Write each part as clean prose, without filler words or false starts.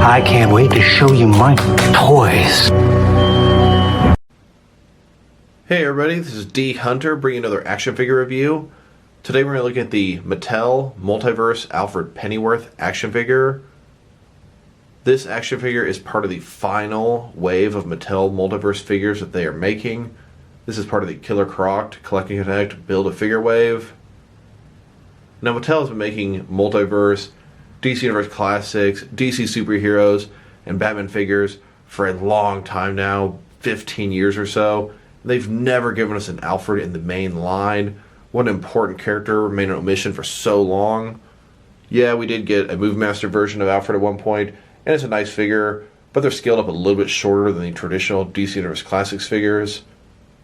I can't wait to show you my toys. Hey everybody, this is D Hunter bringing another action figure review. Today we're going to look at the Mattel Multiverse Alfred Pennyworth action figure. This action figure is part of the final wave of Mattel Multiverse figures that they are making. This is part of the Killer Croc Collect and Connect Build-A-Figure wave. Now Mattel has been making Multiverse, DC Universe Classics, DC Superheroes, and Batman figures for a long time now, 15 years or so. They've never given us an Alfred in the main line. What an important character, remained an omission for so long. Yeah, we did get a Movie Master version of Alfred at one point, and it's a nice figure, but they're scaled up a little bit shorter than the traditional DC Universe Classics figures.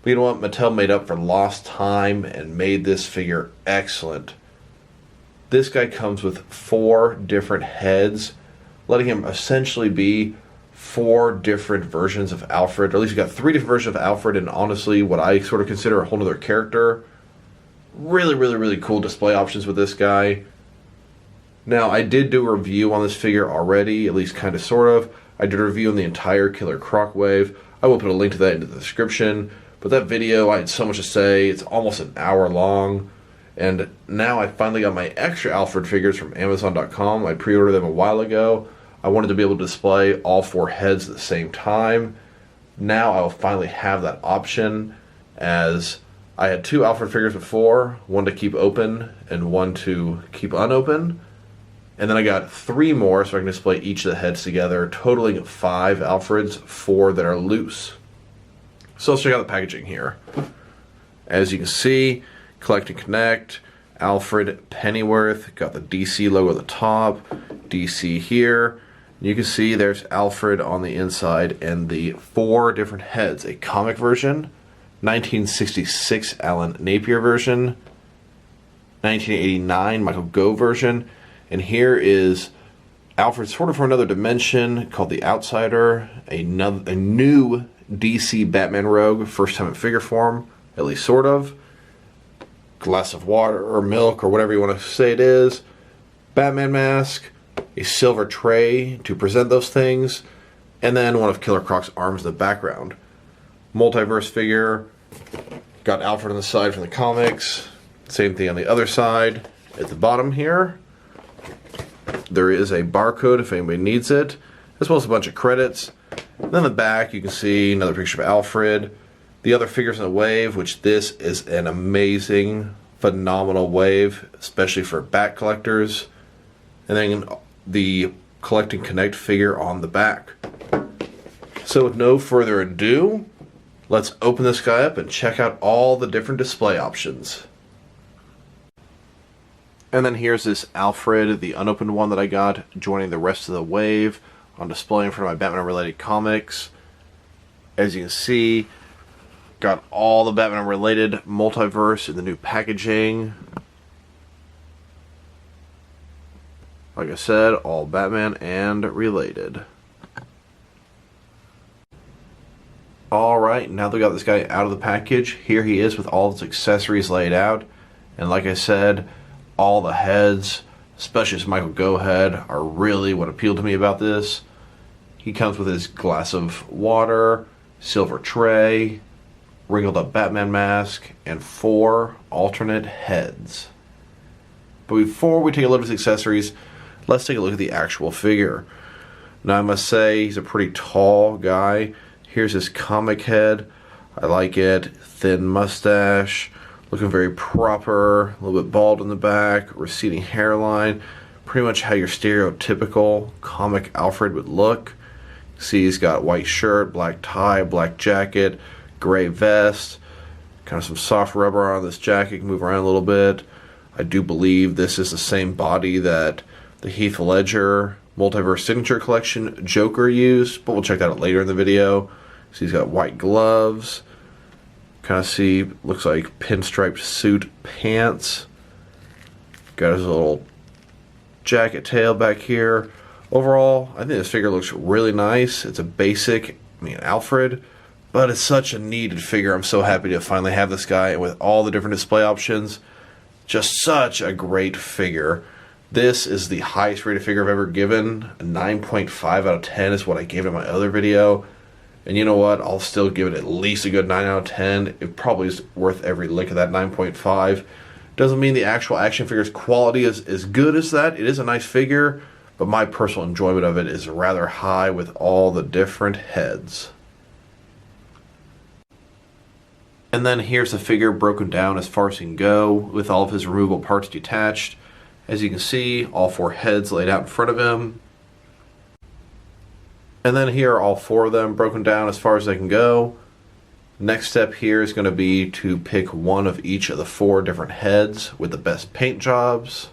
But you know what? Mattel made up for lost time and made this figure excellent. This guy comes with 4 different heads, letting him essentially be 4 different versions of Alfred. Or at least you got 3 different versions of Alfred, and honestly, what I sort of consider a whole other character. Really cool display options with this guy. Now, I did do a review on this figure already, at least kind of sort of. I did a review on the entire Killer Croc wave. I will put a link to that in the description. But that video, I had so much to say. It's almost an hour long. And now I finally got my extra Alfred figures from Amazon.com. I pre-ordered them a while ago. I wanted to be able to display all 4 heads at the same time. Now I will finally have that option, as I had 2 Alfred figures before, one to keep open and one to keep unopened. And then I got 3 more so I can display each of the heads together, totaling 5 Alfreds, 4 that are loose. So let's check out the packaging here. As you can see, Collect and Connect, Alfred Pennyworth, got the DC logo at the top, DC here. You can see there's Alfred on the inside and the 4 different heads. A comic version, 1966 Alan Napier version, 1989 Michael Gough version, and here is Alfred sort of from another dimension called the Outsider, a new DC Batman Rogue, first time in figure form, at least sort of. Glass of water or milk or whatever you want to say it is, Batman mask, a silver tray to present those things, and then one of Killer Croc's arms in the background. Multiverse figure, got Alfred on the side from the comics, same thing on the other side. At the bottom here, there is a barcode if anybody needs it, as well as a bunch of credits. And then the back, you can see another picture of Alfred. The other figures in the wave, which this is an amazing, phenomenal wave, especially for bat collectors. And then the Collect and Connect figure on the back. So with no further ado, let's open this guy up and check out all the different display options. And then here's this Alfred, the unopened one that I got, joining the rest of the wave on display in front of my Batman related comics. As you can see, got all the Batman related Multiverse in the new packaging. Like I said, all Batman and related. Alright, now that we got this guy out of the package, here he is with all his accessories laid out. And like I said, all the heads, especially his Michael Gough head, are really what appealed to me about this. He comes with his glass of water, silver tray, wrinkled up Batman mask, and 4 alternate heads. But before we take a look at his accessories, let's take a look at the actual figure. Now I must say, he's a pretty tall guy. Here's his comic head. I like it. Thin mustache, looking very proper, a little bit bald in the back, receding hairline. Pretty much how your stereotypical comic Alfred would look. See, he's got white shirt, black tie, black jacket, gray vest, kind of some soft rubber on this jacket, can move around a little bit. I do believe this is the same body that the Heath Ledger Multiverse Signature Collection Joker used, but we'll check that out later in the video. So he's got white gloves, kind of see, looks like pinstriped suit pants, got his little jacket tail back here. Overall, I think this figure looks really nice. It's a basic, Alfred, but it's such a needed figure. I'm so happy to finally have this guy, and with all the different display options, just such a great figure. This is the highest rated figure I've ever given. A 9.5 out of 10 is what I gave it in my other video. And you know what? I'll still give it at least a good 9 out of 10. It probably is worth every lick of that 9.5. Doesn't mean the actual action figure's quality is as good as that. It is a nice figure, but my personal enjoyment of it is rather high with all the different heads. And then here's the figure broken down as far as he can go, with all of his removable parts detached. As you can see, all 4 heads laid out in front of him. And then here are all 4 of them broken down as far as they can go. Next step here is going to be to pick one of each of the 4 different heads with the best paint jobs.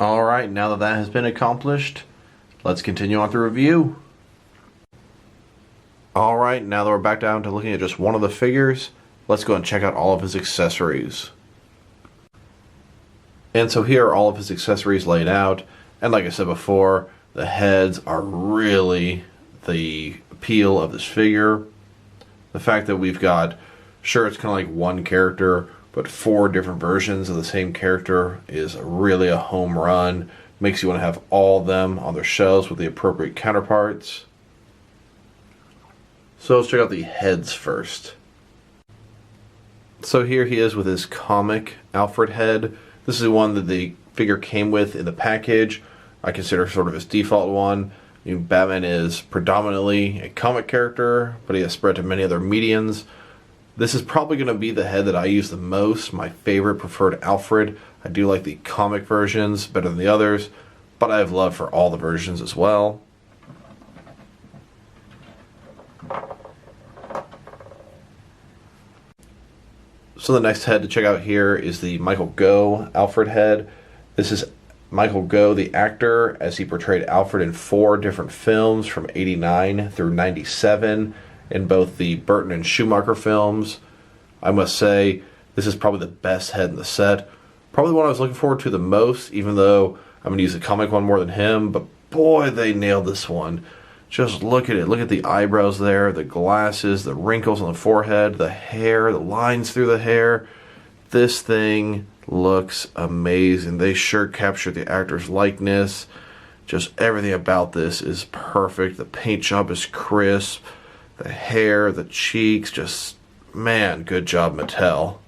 Alright, now that has been accomplished, let's continue on the review. Alright, now that we're back down to looking at just one of the figures, let's go and check out all of his accessories. And so here are all of his accessories laid out, and like I said before, the heads are really the appeal of this figure. The fact that we've got, sure, it's kind of like one character, but 4 different versions of the same character is really a home run. Makes you want to have all of them on their shelves with the appropriate counterparts. So let's check out the heads first. So here he is with his comic Alfred head. This is the one that the figure came with in the package. I consider sort of his default one. Batman is predominantly a comic character, but he has spread to many other mediums. This is probably going to be the head that I use the most, my favorite preferred Alfred. I do like the comic versions better than the others, but I have love for all the versions as well. So the next head to check out here is the Michael Gough Alfred head. This is Michael Gough, the actor, as he portrayed Alfred in 4 different films from 89 through 97 in both the Burton and Schumacher films. I must say, this is probably the best head in the set. Probably the one I was looking forward to the most, even though I'm going to use the comic one more than him, but boy, they nailed this one. Just look at it. Look at the eyebrows there, the glasses, the wrinkles on the forehead, the hair, the lines through the hair. This thing looks amazing. They sure captured the actor's likeness. Just everything about this is perfect. The paint job is crisp. The hair, the cheeks, just, man, good job, Mattel.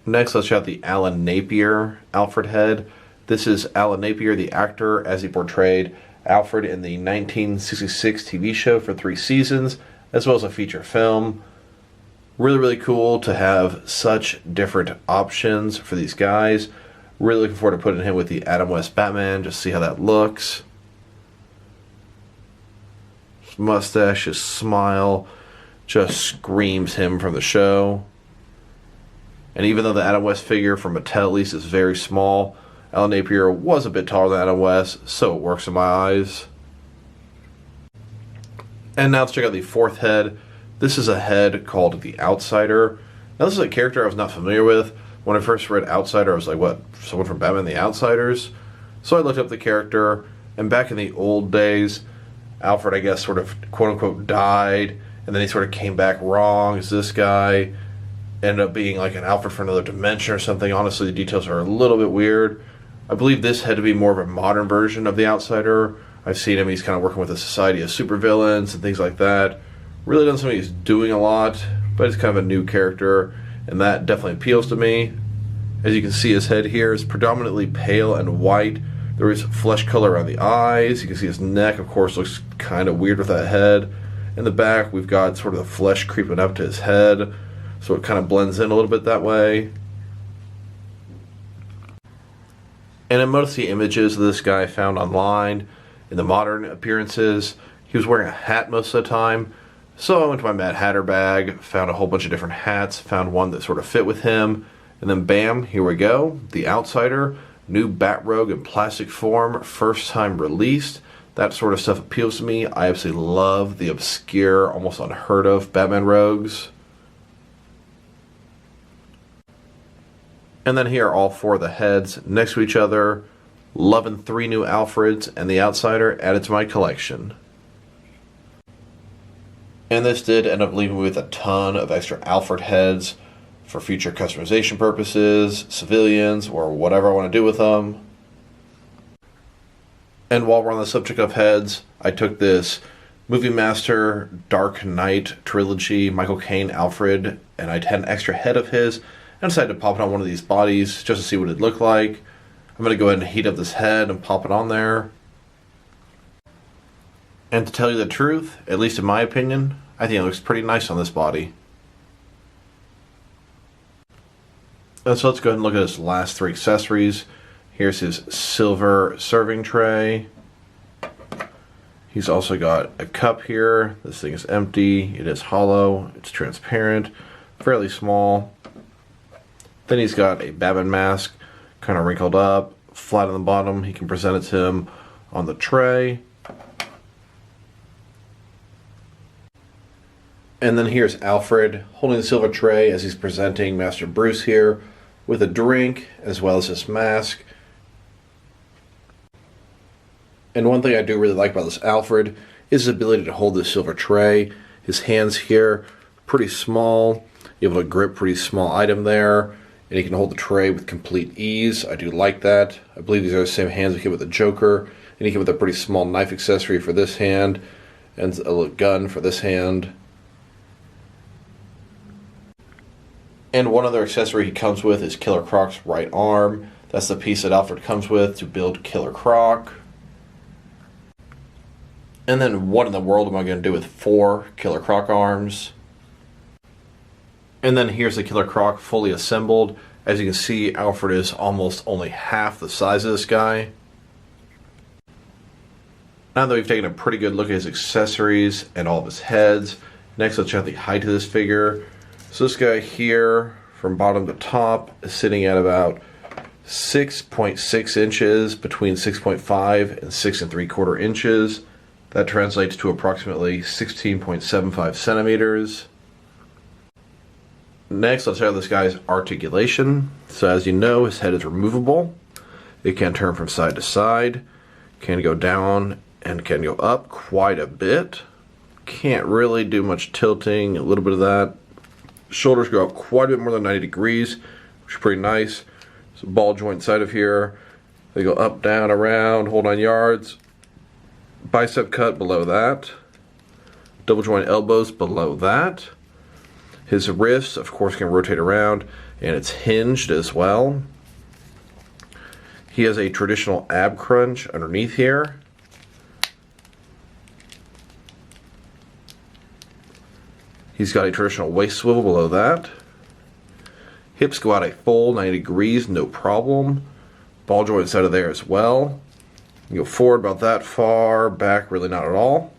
Next, let's check out the Alan Napier Alfred head. This is Alan Napier, the actor, as he portrayed Alfred in the 1966 TV show for 3 seasons, as well as a feature film. Really, really cool to have such different options for these guys. Really looking forward to putting him with the Adam West Batman, just see how that looks. His mustache, his smile, just screams him from the show. And even though the Adam West figure from Mattel at least is very small, Alan Napier was a bit taller than Adam West, so it works in my eyes. And now let's check out the 4th head. This is a head called the Outsider. Now this is a character I was not familiar with. When I first read Outsider, I was like, what, someone from Batman the Outsiders? So I looked up the character, and back in the old days, Alfred, I guess, sort of quote-unquote died, and then he sort of came back wrong as this guy. Ended up being like an Alfred from another dimension or something. Honestly, the details are a little bit weird. I believe this had to be more of a modern version of the Outsider. I've seen him, he's kind of working with a society of supervillains and things like that. Really doesn't seem like he's doing a lot, but it's kind of a new character, and that definitely appeals to me. As you can see, his head here is predominantly pale and white. There is flesh color around the eyes. You can see his neck, of course, looks kind of weird with that head. In the back, we've got sort of the flesh creeping up to his head, so it kind of blends in a little bit that way. And in most of the images of this guy found online, in the modern appearances, he was wearing a hat most of the time. So I went to my Mad Hatter bag, found a whole bunch of different hats, found one that sort of fit with him, and then bam, here we go. The Outsider, new Bat-Rogue in plastic form, first time released. That sort of stuff appeals to me. I absolutely love the obscure, almost unheard of Batman rogues. And then here are all 4 of the heads next to each other. Loving 3 new Alfreds and the Outsider added to my collection. And this did end up leaving me with a ton of extra Alfred heads for future customization purposes, civilians, or whatever I want to do with them. And while we're on the subject of heads, I took this Movie Master Dark Knight trilogy, Michael Caine Alfred, and I had an extra head of his, and decided to pop it on one of these bodies just to see what it looked like. I'm going to go ahead and heat up this head and pop it on there. And to tell you the truth, at least in my opinion, I think it looks pretty nice on this body. And so let's go ahead and look at his last three accessories. Here's his silver serving tray. He's also got a cup here. This thing is empty. It is hollow. It's transparent. Fairly small. Then he's got a Batman mask, kind of wrinkled up, flat on the bottom. He can present it to him on the tray. And then here's Alfred holding the silver tray as he's presenting Master Bruce here with a drink as well as his mask. And one thing I do really like about this Alfred is his ability to hold this silver tray. His hands here, pretty small. You're able to grip pretty small item there. And he can hold the tray with complete ease. I do like that. I believe these are the same hands we get with the Joker. And he came with a pretty small knife accessory for this hand. And a little gun for this hand. And one other accessory he comes with is Killer Croc's right arm. That's the piece that Alfred comes with to build Killer Croc. And then what in the world am I going to do with 4 Killer Croc arms? And then here's the Killer Croc fully assembled. As you can see, Alfred is almost only half the size of this guy. Now that we've taken a pretty good look at his accessories and all of his heads, next let's check out the height of this figure. So this guy here, from bottom to top, is sitting at about 6.6 inches, between 6.5 and 6 3/4 inches. That translates to approximately 16.75 centimeters. Next, let's check out this guy's articulation. So as you know, his head is removable. It can turn from side to side, can go down and can go up quite a bit. Can't really do much tilting, a little bit of that. Shoulders go up quite a bit more than 90 degrees, which is pretty nice. So ball joint side of here, they go up, down, around, whole 9 yards. Bicep cut below that. Double joint elbows below that. His wrists, of course, can rotate around, and it's hinged as well. He has a traditional ab crunch underneath here. He's got a traditional waist swivel below that. Hips go out a full 90 degrees, no problem. Ball joint side of there as well. You go forward about that far, back really not at all.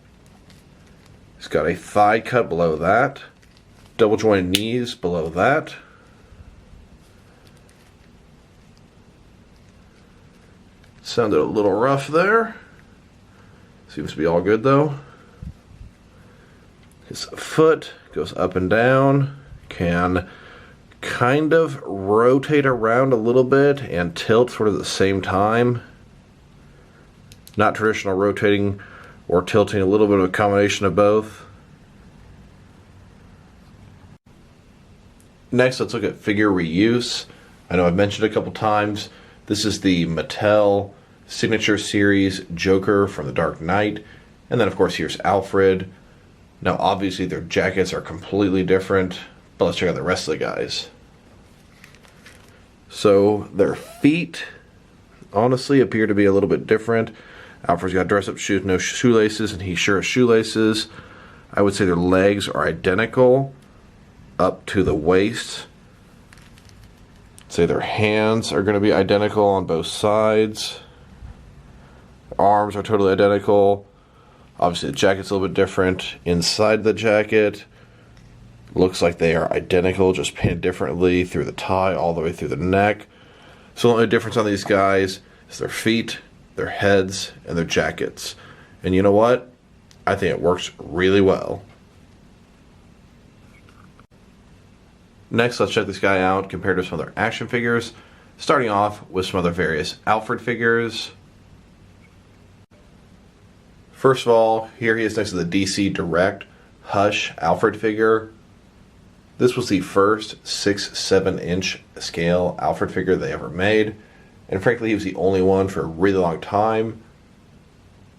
He's got a thigh cut below that. Double jointed knees below that. Sounded a little rough there. Seems to be all good though. His foot goes up and down, can kind of rotate around a little bit and tilt sort of at the same time. Not traditional rotating or tilting, a little bit of a combination of both. Next, let's look at figure reuse. I know I've mentioned it a couple times. This is the Mattel Signature Series Joker from the Dark Knight. And then, of course, here's Alfred. Now, obviously, their jackets are completely different, but let's check out the rest of the guys. So, their feet, honestly, appear to be a little bit different. Alfred's got dress-up shoes, no shoelaces, and he sure has shoelaces. I would say their legs are identical up to the waist. Say their hands are going to be identical on both sides. Their arms are totally identical. Obviously, the jacket's a little bit different. Inside the jacket, looks like they are identical, just painted differently through the tie all the way through the neck. So the only difference on these guys is their feet, their heads, and their jackets. And you know what? I think it works really well. Next, let's check this guy out compared to some other action figures. Starting off with some other various Alfred figures. First of all, here he is next to the DC Direct Hush Alfred figure. This was the first 6-7 inch scale Alfred figure they ever made, and frankly he was the only one for a really long time.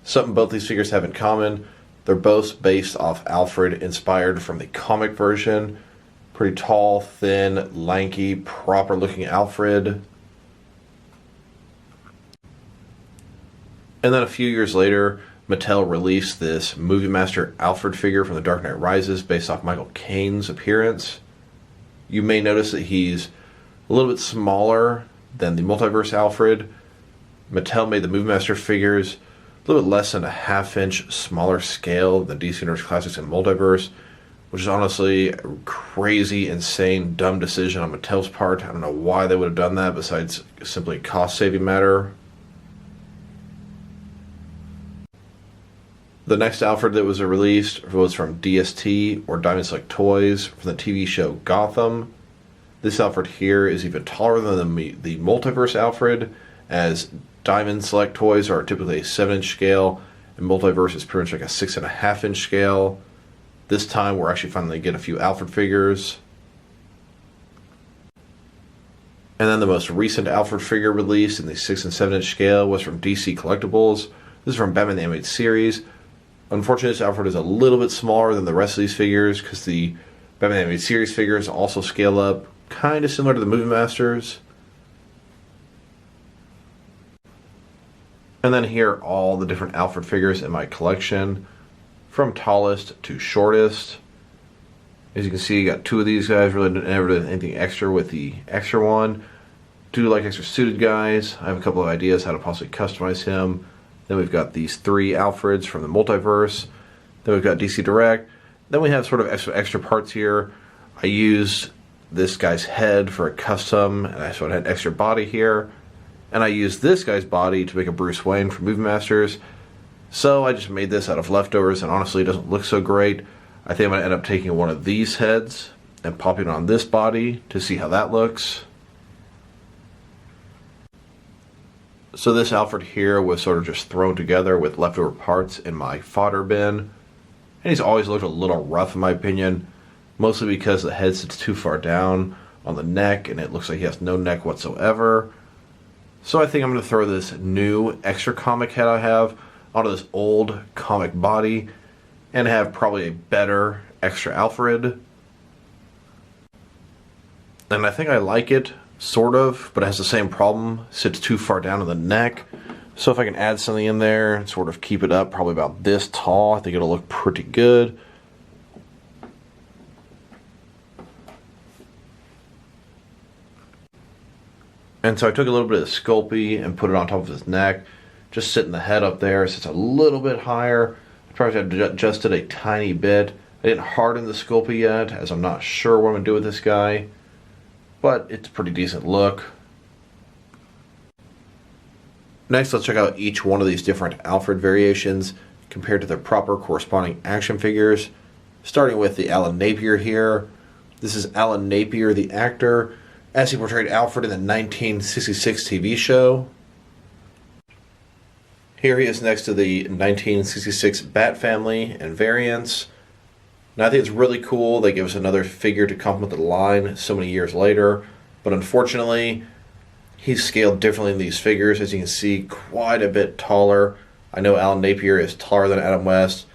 Something both these figures have in common: they're both based off Alfred, inspired from the comic version. Pretty tall, thin, lanky, proper looking Alfred. And then a few years later, Mattel released this Movie Master Alfred figure from The Dark Knight Rises based off Michael Caine's appearance. You may notice that he's a little bit smaller than the Multiverse Alfred. Mattel made the Movie Master figures a little bit less than a half-inch smaller scale than DC Universe Classics and Multiverse, which is honestly a crazy, insane, dumb decision on Mattel's part. I don't know why they would have done that besides simply a cost-saving matter. The next Alfred that was released was from DST, or Diamond Select Toys, from the TV show Gotham. This Alfred here is even taller than the Multiverse Alfred, as Diamond Select Toys are typically a 7-inch scale, and Multiverse is pretty much like a 6.5-inch scale. This time we're actually finally getting a few Alfred figures. And then the most recent Alfred figure released in the 6 and 7-inch scale was from DC Collectibles. This is from Batman the Animated Series. Unfortunately, this Alfred is a little bit smaller than the rest of these figures because the Batman Animated Series figures also scale up, kind of similar to the Movie Masters. And then here are all the different Alfred figures in my collection, from tallest to shortest. As you can see, you got two of these guys. Really never did anything extra with the extra one. Two like extra suited guys. I have a couple of ideas how to possibly customize him. Then we've got these 3 Alfreds from the Multiverse. Then we've got DC Direct. Then we have sort of extra parts here. I used this guy's head for a custom, and I sort of had extra body here. And I used this guy's body to make a Bruce Wayne from Movie Masters. So I just made this out of leftovers, and honestly it doesn't look so great. I think I'm going to end up taking one of these heads and popping it on this body to see how that looks. So this Alfred here was sort of just thrown together with leftover parts in my fodder bin. And he's always looked a little rough in my opinion, mostly because the head sits too far down on the neck and it looks like he has no neck whatsoever. So I think I'm going to throw this new extra comic head I have onto this old comic body and have probably a better extra Alfred. And I think I like it. Sort of, but it has the same problem. Sits too far down in the neck. So if I can add something in there and sort of keep it up probably about this tall, I think it'll look pretty good. And so I took a little bit of Sculpey and put it on top of his neck, just sitting the head up there. So it's a little bit higher. I probably have to adjust it a tiny bit. I didn't harden the Sculpey yet, as I'm not sure what I'm going to do with this guy. But it's a pretty decent look. Next, let's check out each one of these different Alfred variations compared to their proper corresponding action figures. Starting with the Alan Napier here. This is Alan Napier, the actor, as he portrayed Alfred in the 1966 TV show. Here he is next to the 1966 Bat family and variants. Now I think it's really cool they give us another figure to complement the line so many years later, but unfortunately he's scaled differently in these figures. As you can see, quite a bit taller. I know Alan Napier is taller than Adam West,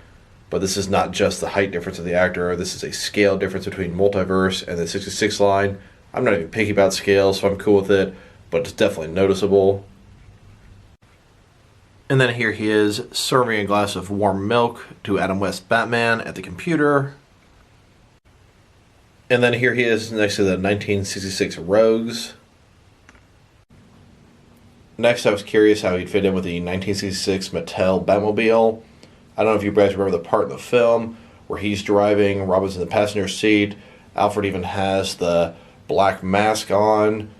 but this is not just the height difference of the actor. This is a scale difference between Multiverse and the 66 line. I'm not even picky about scale, so I'm cool with it, but it's definitely noticeable. And then here he is, serving a glass of warm milk to Adam West Batman at the computer. And then here he is next to the 1966 Rogues. Next, I was curious how he'd fit in with the 1966 Mattel Batmobile. I don't know if you guys remember the part in the film where he's driving, Robin's in the passenger seat. Alfred even has the black mask on.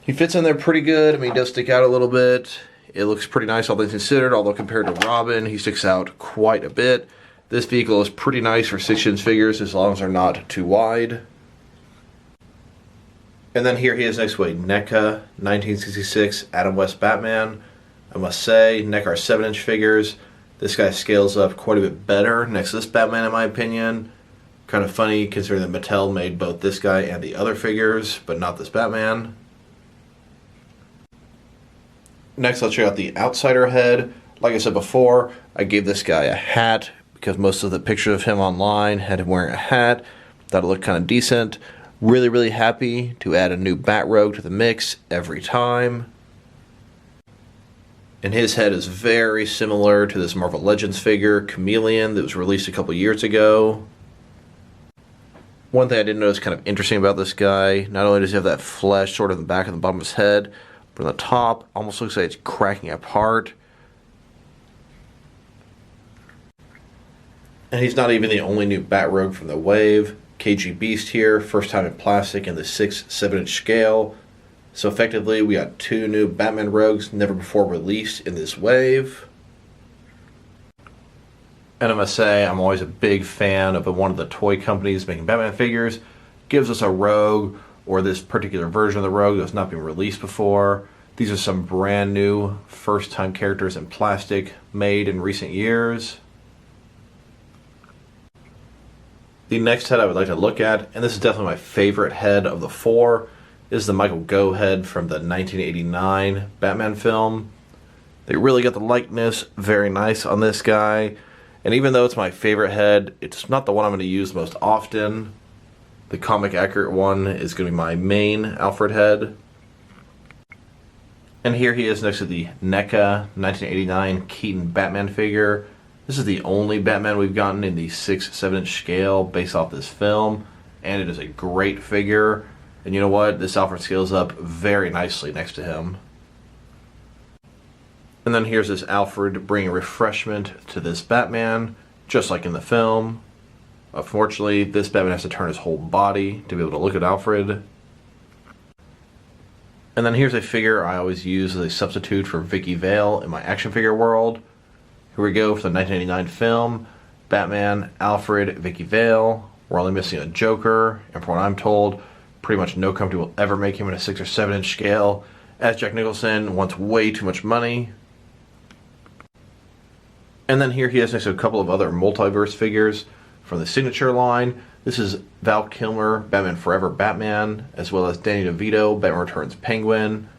He fits in there pretty good. I mean, he does stick out a little bit. It looks pretty nice, all things considered, although compared to Robin, he sticks out quite a bit. This vehicle is pretty nice for 6-inch figures, as long as they're not too wide. And then here he is next to a NECA 1966 Adam West Batman. I must say, NECA are 7-inch figures. This guy scales up quite a bit better next to this Batman in my opinion. Kind of funny considering that Mattel made both this guy and the other figures, but not this Batman. Next, let's check out the Outsider head. Like I said before, I gave this guy a hat because most of the pictures of him online had him wearing a hat. Thought it looked kind of decent. Really, really happy to add a new Bat Rogue to the mix every time. And his head is very similar to this Marvel Legends figure, Chameleon, that was released a couple years ago. One thing I did notice kind of interesting about this guy, not only does he have that flesh sort of in the back and the bottom of his head, but on the top, almost looks like it's cracking apart. And he's not even the only new Bat Rogue from the wave. KG Beast here, first time in plastic in the 6-7 inch scale. So effectively, we got 2 new Batman Rogues never before released in this wave. And I must say, I'm always a big fan of one of the toy companies making Batman figures. Gives us a Rogue, or this particular version of the Rogue that's not been released before. These are some brand new, first time characters in plastic made in recent years. The next head I would like to look at, and this is definitely my favorite head of the 4, is the Michael Gough head from the 1989 Batman film. They really got the likeness very nice on this guy. And even though it's my favorite head, it's not the one I'm going to use most often. The comic accurate one is going to be my main Alfred head. And here he is next to the NECA 1989 Keaton Batman figure. This is the only Batman we've gotten in the 6-7 inch scale based off this film. And it is a great figure. And you know what? This Alfred scales up very nicely next to him. And then here's this Alfred bringing refreshment to this Batman, just like in the film. Unfortunately, this Batman has to turn his whole body to be able to look at Alfred. And then here's a figure I always use as a substitute for Vicky Vale in my action figure world. Here we go for the 1989 film. Batman, Alfred, Vicky Vale. We're only missing a Joker, and from what I'm told, pretty much no company will ever make him in a 6 or 7 inch scale, as Jack Nicholson wants way too much money. And then here he has next to a couple of other Multiverse figures from the Signature line. This is Val Kilmer, Batman Forever Batman, as well as Danny DeVito, Batman Returns Penguin.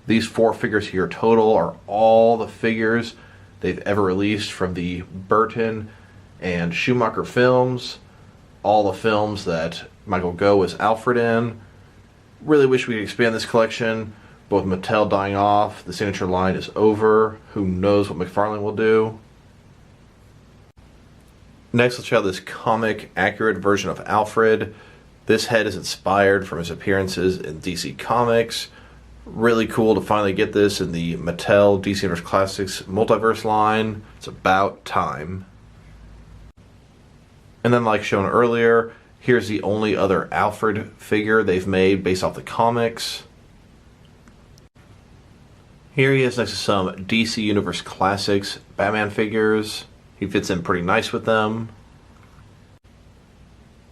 These 4 figures here total are all the figures they've ever released from the Burton and Schumacher films. All the films that Michael Gough was Alfred in. Really wish we could expand this collection, but with Mattel dying off, the Signature line is over. Who knows what McFarlane will do. Next, let's check out this comic accurate version of Alfred. This head is inspired from his appearances in DC Comics. Really cool to finally get this in the Mattel DC Universe Classics Multiverse line. It's about time. And then, like shown earlier, here's the only other Alfred figure they've made based off the comics. Here he is next to some DC Universe Classics Batman figures. He fits in pretty nice with them.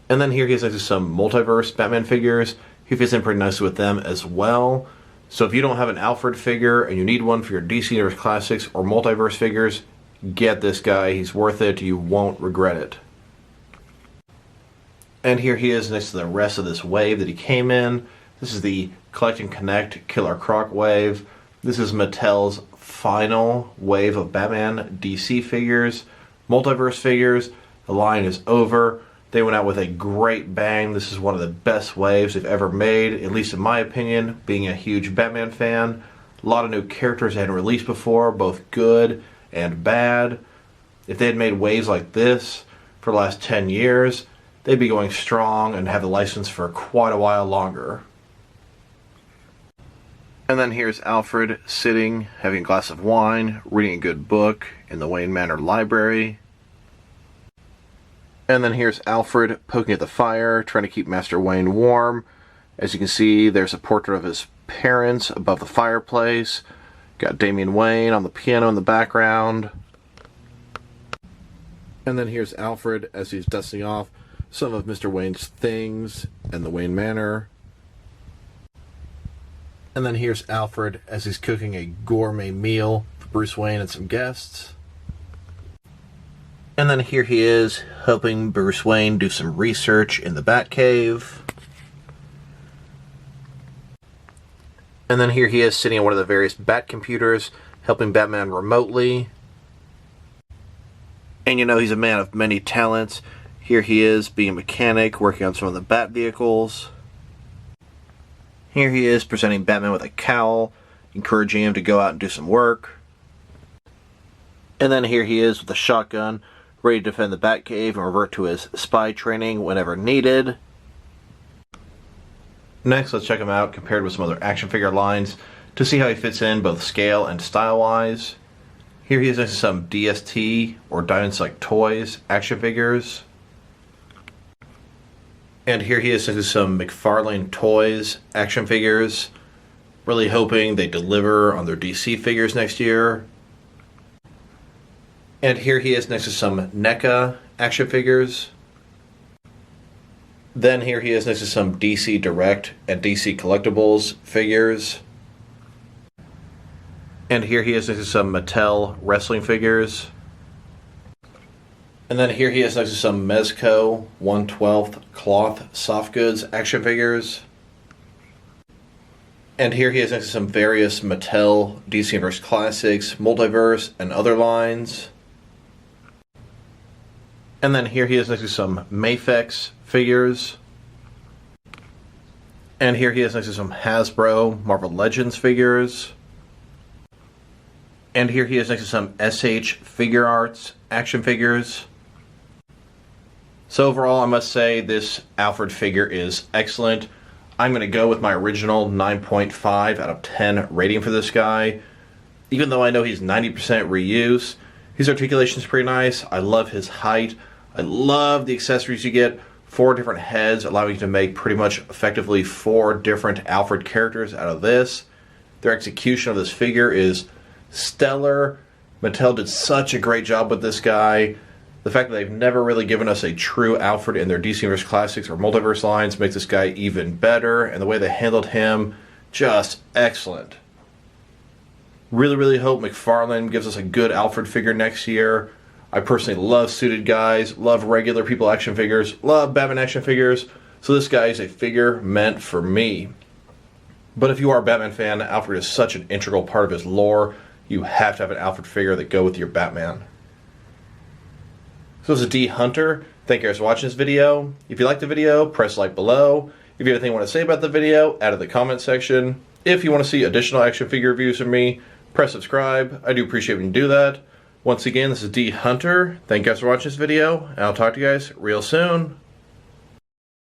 And then here he is next to some Multiverse Batman figures. He fits in pretty nicely with them as well. So if you don't have an Alfred figure and you need one for your DC Universe Classics or Multiverse figures, get this guy. He's worth it. You won't regret it. And here he is next to the rest of this wave that he came in. This is the Collect and Connect Killer Croc wave. This is Mattel's final wave of Batman DC figures, Multiverse figures. The line is over. They went out with a great bang. This is one of the best waves they've ever made, at least in my opinion, being a huge Batman fan. A lot of new characters they hadn't released before, both good and bad. If they had made waves like this for the last 10 years, they'd be going strong and have the license for quite a while longer. And then here's Alfred sitting, having a glass of wine, reading a good book in the Wayne Manor Library. And then here's Alfred poking at the fire, trying to keep Master Wayne warm. As you can see, there's a portrait of his parents above the fireplace. Got Damian Wayne on the piano in the background. And then here's Alfred as he's dusting off some of Mr. Wayne's things and the Wayne Manor. And then here's Alfred as he's cooking a gourmet meal for Bruce Wayne and some guests. And then here he is, helping Bruce Wayne do some research in the Batcave. And then here he is sitting at one of the various Bat computers, helping Batman remotely. And you know, he's a man of many talents. Here he is being a mechanic, working on some of the Bat vehicles. Here he is presenting Batman with a cowl, encouraging him to go out and do some work. And then here he is with a shotgun, ready to defend the Batcave and revert to his spy training whenever needed. Next, let's check him out compared with some other action figure lines to see how he fits in both scale and style-wise. Here he is next to some DST or Diamond Select Toys action figures. And here he is next to some McFarlane Toys action figures. Really hoping they deliver on their DC figures next year. And here he is next to some NECA action figures. Then here he is next to some DC Direct and DC Collectibles figures. And here he is next to some Mattel wrestling figures. And then here he is next to some Mezco 1/12 cloth soft goods action figures. And here he is next to some various Mattel DC Universe Classics, Multiverse, and other lines. And then here he is next to some Mafex figures. And here he is next to some Hasbro Marvel Legends figures. And here he is next to some SH Figure Arts action figures. So overall, I must say this Alfred figure is excellent. I'm going to go with my original 9.5 out of 10 rating for this guy. Even though I know he's 90% reuse, his articulation is pretty nice. I love his height. I love the accessories you get. 4 different heads, allowing you to make pretty much effectively 4 different Alfred characters out of this. Their execution of this figure is stellar. Mattel did such a great job with this guy. The fact that they've never really given us a true Alfred in their DC Universe Classics or Multiverse lines makes this guy even better, and the way they handled him, just excellent. Really hope McFarlane gives us a good Alfred figure next year. I personally love suited guys, love regular people action figures, love Batman action figures, so this guy is a figure meant for me. But if you are a Batman fan, Alfred is such an integral part of his lore, you have to have an Alfred figure that go with your Batman. So this is D Hunter. Thank you guys for watching this video. If you liked the video, press like below. If you have anything you want to say about the video, add it in the comment section. If you want to see additional action figure reviews from me, press subscribe. I do appreciate when you do that. Once again, this is D Hunter. Thank you guys for watching this video, and I'll talk to you guys real soon.